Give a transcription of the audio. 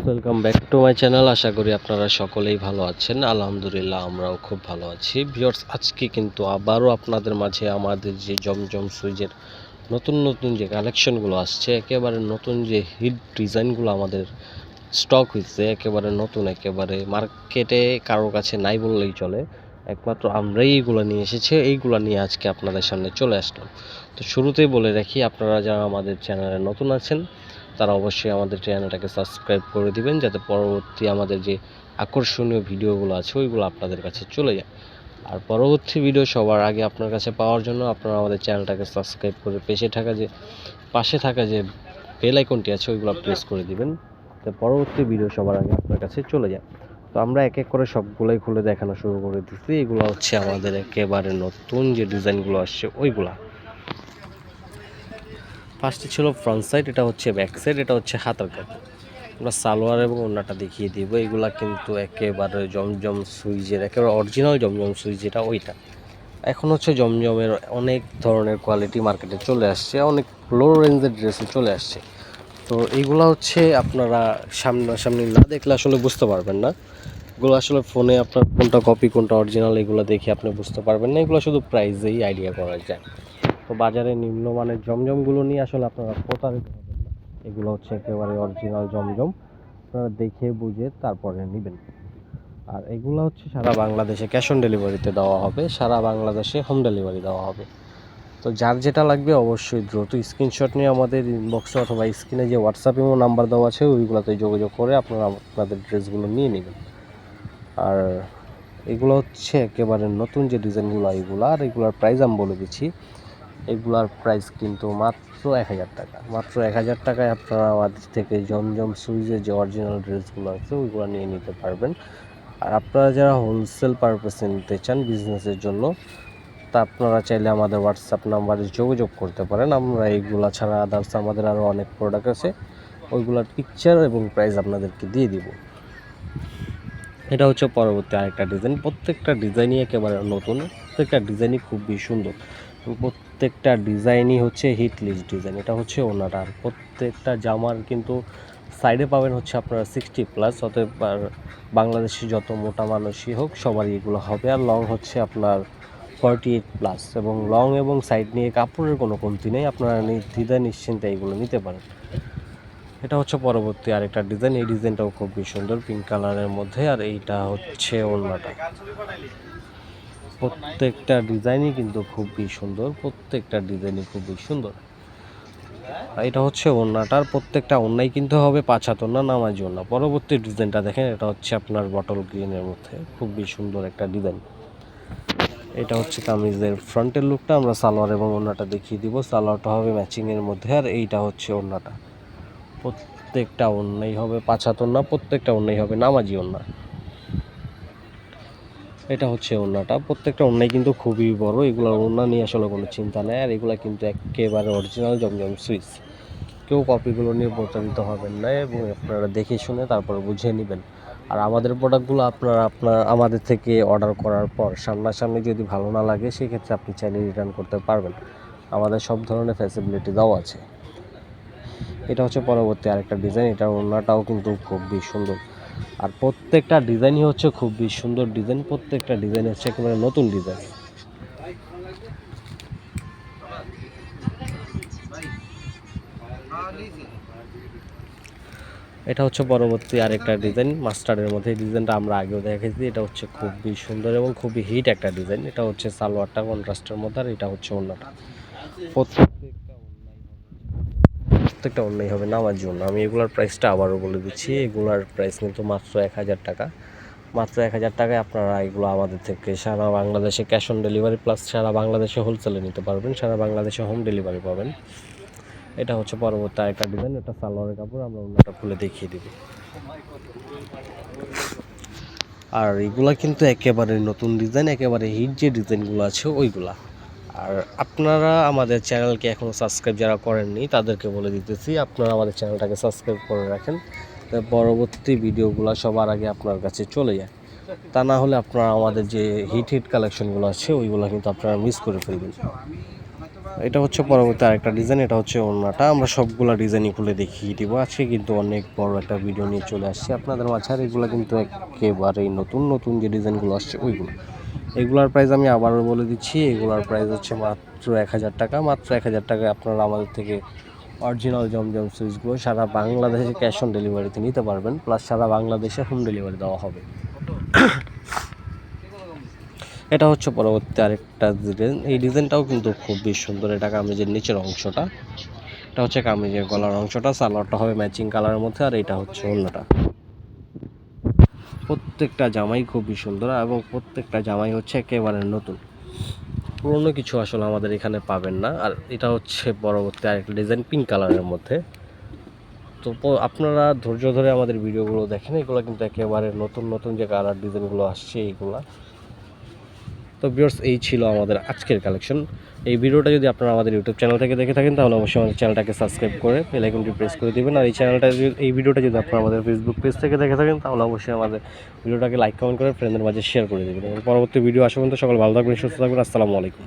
Welcome back to my channel. আশা করি আপনারা সকলেই ভালো আছেন। আলহামদুলিল্লাহ আমরাও খুব ভালো আছি। ভিউয়ার্স, আজকে কিন্তু আবারও আপনাদের মাঝে আমাদের যে জমজম সুইচের নতুন নতুন যে কালেকশনগুলো আসছে, একেবারে নতুন যে হিট ডিজাইনগুলো আমাদের স্টক হয়েছে, একেবারে নতুন, একেবারে মার্কেটে কারোর কাছে নাই বললেই চলে। একমাত্র আমরাই এইগুলো নিয়ে এসেছি, এইগুলো নিয়ে আজকে আপনাদের সামনে চলে আসলাম। তো শুরুতেই বলে রাখি, আপনারা যারা আমাদের চ্যানেলে নতুন আছেন তারা অবশ্যই আমাদের চ্যানেলটাকে সাবস্ক্রাইব করে দিবেন, যাতে পরবর্তী আমাদের যে আকর্ষণীয় ভিডিওগুলো আছে ওইগুলো আপনাদের কাছে চলে যায়। আর পরবর্তী ভিডিও সবার আগে আপনার কাছে পাওয়ার জন্য আপনারা আমাদের চ্যানেলটাকে সাবস্ক্রাইব করে পাশে থাকা যে বেল আইকনটি আছে ওইগুলো প্রেস করে দিবেন, তো পরবর্তী ভিডিও সবার আগে আপনার কাছে চলে যায়। তো আমরা এক এক করে সবগুলোই খুলে দেখানো শুরু করে দিচ্ছি। এগুলো হচ্ছে আমাদের একেবারে নতুন যে ডিজাইনগুলো আসছে ওইগুলা। ফার্স্টে ছিল ফ্রন্ট সাইড, এটা হচ্ছে ব্যাক সাইড, এটা হচ্ছে হাতার কাপড়। আমরা সালোয়ার এবং ওড়নাটা দেখিয়ে দিব। এগুলা কিন্তু একেবারে জমজম সুইচের একেবারে অরিজিনাল জমজম সুইচ যেটা ওইটা। এখন হচ্ছে জমজমের অনেক ধরনের কোয়ালিটি মার্কেটে চলে আসছে, অনেক লো রেঞ্জের ড্রেসও চলে আসছে। তো এইগুলো হচ্ছে আপনারা সামনাসামনি না দেখলে আসলে বুঝতে পারবেন না। এগুলো আসলে ফোনে আপনার কোনটা কপি কোনটা অরিজিনাল এগুলো দেখে আপনি বুঝতে পারবেন না। এগুলো শুধু প্রাইসেই আইডিয়া করা যায়। তো বাজারে নিম্নমানের জমজমগুলো নিয়ে আসলে আপনারা প্রতারিত হবেন না। এগুলো হচ্ছে একেবারে অরিজিনাল জমজম, আপনারা দেখে বুঝে তারপরে নেবেন। আর এগুলো হচ্ছে সারা বাংলাদেশে ক্যাশ অন ডেলিভারিতে দেওয়া হবে, সারা বাংলাদেশে হোম ডেলিভারি দেওয়া হবে। তো যার যেটা লাগবে অবশ্যই দ্রুত স্ক্রিনশট নিয়ে আমাদের ইনবক্সে অথবা স্ক্রিনে যে হোয়াটসঅ্যাপ এবং নাম্বার দেওয়া আছে ওইগুলোতে যোগাযোগ করে আপনারা আপনাদের ড্রেসগুলো নিয়ে নেবেন। আর এগুলো হচ্ছে একেবারে নতুন যে ডিজাইনগুলো এগুলো, আর এগুলোর প্রাইস আমি বলে দিচ্ছি। এগুলার প্রাইস কিন্তু মাত্র 1000 টাকা। মাত্র 1000 টাকায় আপনারা আমাদের থেকে জমজম সুইচের যে অরিজিনাল ড্রেসগুলো আছে ওইগুলো নিয়ে নিতে পারবেন। আর আপনারা যারা হোলসেল পারপাসে নিতে চান বিজনেসের জন্য, তা আপনারা চাইলে আমাদের হোয়াটসঅ্যাপ নাম্বারে যোগাযোগ করতে পারেন। আমরা এইগুলা ছাড়া আদার্স আমাদের আরও অনেক প্রোডাক্ট আছে, ওইগুলোর পিকচার এবং প্রাইস আপনাদেরকে দিয়ে দিব। এটা হচ্ছে পরবর্তী আরেকটা ডিজাইন। প্রত্যেকটা ডিজাইনই একেবারে নতুন, প্রত্যেকটা ডিজাইনই খুবই সুন্দর, প্রত্যেকটা ডিজাইনই হচ্ছে হিট লিস্ট ডিজাইন। এটা হচ্ছে ওনাটা। আর প্রত্যেকটা জামার কিন্তু সাইডে পাবেন হচ্ছে আপনারা 60+, অতএব বাংলাদেশি যত মোটা মানুষই হোক সবারই এগুলো হবে। আর লং হচ্ছে আপনার 48+, এবং লং এবং সাইড নিয়ে কাপড়ের কোনো কমতি নেই, আপনারা নির্দ্বিধায় নিশ্চিন্তে এইগুলো নিতে পারেন। এটা হচ্ছে পরবর্তী আরেকটা ডিজাইন। এই ডিজাইনটাও খুবই সুন্দর, পিঙ্ক কালারের মধ্যে। আর এইটা হচ্ছে ওড়নাটা। প্রত্যেকটা ডিজাইনই কিন্তু খুবই সুন্দর, প্রত্যেকটা ডিজাইনই খুবই সুন্দর। এটা হচ্ছে ওড়নাটার, প্রত্যেকটা ওড়নাই কিন্তু হবে 5 হাত ওড়না, নামাজি ওড়না। পরবর্তী ডিজাইনটা দেখেন, এটা হচ্ছে আপনার বটল গ্রিনের মধ্যে, খুবই সুন্দর একটা ডিজাইন। এটা হচ্ছে কামিজের ফ্রন্টের লুকটা। আমরা সালোয়ার এবং ওড়নাটা দেখিয়ে দিব। সালোয়ারটা হবে ম্যাচিংয়ের মধ্যে, আর এইটা হচ্ছে ওড়নাটা। প্রত্যেকটা ওড়নাই হবে 5 হাত ওড়না, প্রত্যেকটা ওড়নাই হবে নামাজি ওড়না। এটা হচ্ছে ওড়নাটা। প্রত্যেকটা ওড়নাই কিন্তু খুবই বড়, এগুলোর ওড়না নিয়ে আসলে কোনো চিন্তা নেই। আর এগুলো কিন্তু একেবারে অরিজিনাল জমজম সুইচ, কেউ কপিগুলো নিয়ে প্রতারিত হবেন না, এবং আপনারা দেখে শুনে তারপর বুঝে নেবেন। আর আমাদের প্রোডাক্টগুলো আমাদের থেকে অর্ডার করার পর সামনাসামনি যদি ভালো না লাগে সেক্ষেত্রে আপনি চাইলে রিটার্ন করতে পারবেন, আমাদের সব ধরনের ফ্যাসিলিটি দেওয়া আছে। এটা হচ্ছে পরবর্তী আরেকটা ডিজাইন। এটার ওড়নাটাও কিন্তু খুবই সুন্দর। আর প্রত্যেকটা ডিজাইনই হচ্ছে খুবই সুন্দর ডিজাইন, প্রত্যেকটা ডিজাইন হচ্ছে একেবারে নতুন ডিজাইন। এটা হচ্ছে পরবর্তী আরেকটা ডিজাইন মাস্টার্ডের মধ্যে। এই ডিজাইনটা আমরা আগেও দেখেছি। এটা হচ্ছে খুবই সুন্দর এবং খুবই হিট একটা ডিজাইন। এটা হচ্ছে সালোয়ারটা কন্ট্রাস্টের মধ্যে, আর এটা হচ্ছে ওড়নাটা। প্রত্যেকটা ওড়নাই হবে নামার জন্য। আমি এগুলার প্রাইসটা আবারও বলে দিচ্ছি, এগুলার প্রাইস কিন্তু মাত্র 1000 টাকা। মাত্র 1000 টাকায় আপনারা এগুলো আমাদের থেকে সারা বাংলাদেশে ক্যাশ অন ডেলিভারি প্লাস সারা বাংলাদেশে হোলসেলে নিতে পারবেন, সারা বাংলাদেশে হোম ডেলিভারি পাবেন। এটা হচ্ছে পরবর্তী আরেকটা ডিজাইন। এটা সালোয়ারের কাপড়, আমরা ওড়নাটা খুলে দেখিয়ে দিব। আর এগুলা কিন্তু একেবারে নতুন ডিজাইন, একেবারে হিট যে ডিজাইনগুলো আছে ওইগুলা। আর আপনারা আমাদের চ্যানেলকে এখনও সাবস্ক্রাইব যারা করেননি তাদেরকে বলে দিতেছি, আপনারা আমাদের চ্যানেলটাকে সাবস্ক্রাইব করে রাখেন, পরবর্তী ভিডিওগুলো সবার আগে আপনার কাছে চলে যায়। তা না হলে আপনারা আমাদের যে হিট কালেকশনগুলো আছে ওইগুলো কিন্তু আপনারা মিস করে ফেলবেন। এটা হচ্ছে পরবর্তী আরেকটা ডিজাইন, এটা হচ্ছে ওড়নাটা। আমরা সবগুলা ডিজাইনই খুলে দেখিয়ে দিব। আজকে কিন্তু অনেক বড় একটা ভিডিও নিয়ে চলে আসছি আপনাদের মাঝে। আর এগুলো কিন্তু একেবারেই নতুন নতুন যে ডিজাইনগুলো আসছে ওইগুলো। এগুলার প্রাইস আমি আবারও বলে দিচ্ছি, এগুলার প্রাইস হচ্ছে মাত্র 1000 টাকা। মাত্র 1000 টাকায় আপনারা আমাদের থেকে অরিজিনাল জমজম সুইচগুলো সারা বাংলাদেশে ক্যাশ অন ডেলিভারিতে নিতে পারবেন, প্লাস সারা বাংলাদেশে হোম ডেলিভারি দেওয়া হবে। এটা হচ্ছে পরবর্তী আরেকটা ডিজাইন। এই ডিজাইনটাও কিন্তু খুবই সুন্দর। এটা কামিজের নিচের অংশটা, এটা হচ্ছে কামিজের গলার অংশটা, সালোয়ারটা হবে ম্যাচিং কালারের মধ্যে, আর এটা হচ্ছে ওড়নাটা। প্রত্যেকটা জামাই খুবই সুন্দর এবং প্রত্যেকটা জামাই হচ্ছে একেবারে নতুন, পুরনো কিছু আসলে আমাদের এখানে পাবেন না। আর এটা হচ্ছে পরবর্তী আরেকটা ডিজাইন পিঙ্ক কালারের মধ্যে। তো আপনারা ধৈর্য ধরে আমাদের ভিডিওগুলো দেখেন, এগুলো কিন্তু একেবারে নতুন নতুন যে কালার ডিজাইনগুলো আসছে এইগুলা। তো ভিউয়ার্স, এই ছিল আমাদের আজকের কালেকশন। এই ভিডিওটা যদি আপনারা আমাদের ইউটিউব চ্যানেল থেকে দেখে থাকেন তাহলে অবশ্যই আমাদের চ্যানেলটাকে সাবস্ক্রাইব করে বেল আইকনটি প্রেস করে দিবেন। আর এই ভিডিওটা যদি আপনারা আমাদের ফেসবুক পেজ থেকে দেখে থাকেন তাহলে অবশ্যই আমাদের ভিডিওটাকে লাইক কমেন্ট করে ফ্রেন্ডদের মাঝে শেয়ার করে দেবেন। এবং পরবর্তী ভিডিও আসা পর্যন্ত সকল ভালো থাকবেন, সুস্থ থাকবেন। আসসালামু আলাইকুম।